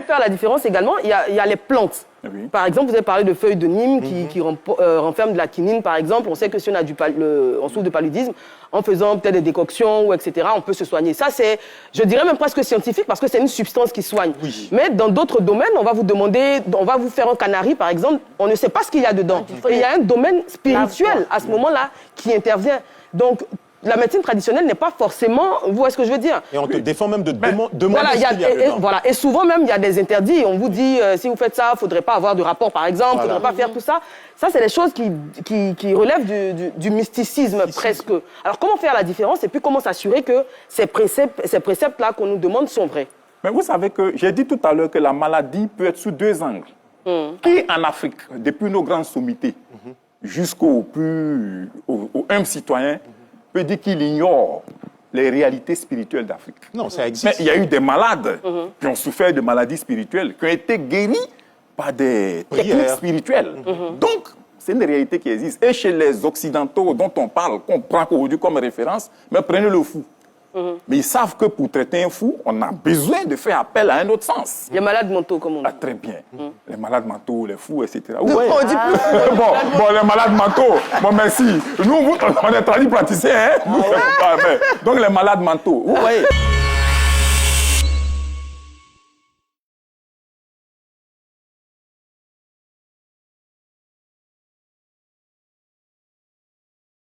faire la différence également, il y a les plantes. Oui. Par exemple, vous avez parlé de feuilles de Nîmes qui renferment de la quinine, par exemple. On sait que si on a on souffre de paludisme, en faisant peut-être des décoctions, ou etc., on peut se soigner. Ça, c'est, je dirais même presque scientifique, parce que c'est une substance qui soigne. Oui. Mais dans d'autres domaines, on va vous demander, on va vous faire un canari, par exemple, on ne sait pas ce qu'il y a dedans. Et il y a un domaine spirituel, à ce moment-là, qui intervient. Donc, la médecine traditionnelle n'est pas forcément, vous voyez ce que je veux dire? Et on te défend même de demander Voilà, ce qu'il y a dedans. voilà, et souvent même, il y a des interdits. On vous dit, si vous faites ça, il ne faudrait pas avoir de rapport, par exemple, il ne faudrait pas faire tout ça. Ça, c'est des choses qui relèvent du mysticisme presque. Alors, comment faire la différence et puis comment s'assurer que ces préceptes-là qu'on nous demande sont vrais? Mais vous savez que j'ai dit tout à l'heure que la maladie peut être sous deux angles. Qui en Afrique, depuis nos grandes sommités, jusqu'au plus humble citoyen, peut dire qu'il ignore les réalités spirituelles d'Afrique. Non, ça existe. Mais il y a eu des malades qui ont souffert de maladies spirituelles, qui ont été guéris par des techniques spirituelles. Donc, c'est une réalité qui existe. Et chez les Occidentaux dont on parle, qu'on prend aujourd'hui comme référence, mais prenez le fou. Mais ils savent que pour traiter un fou, on a besoin de faire appel à un autre sens. Les malades mentaux, comme on dit. Ah, très bien. Les malades mentaux, les fous, etc. On dit plus. Bon, les malades mentaux, bon, merci. Nous, on est tradis praticiens, hein? Donc, les malades mentaux, vous voyez.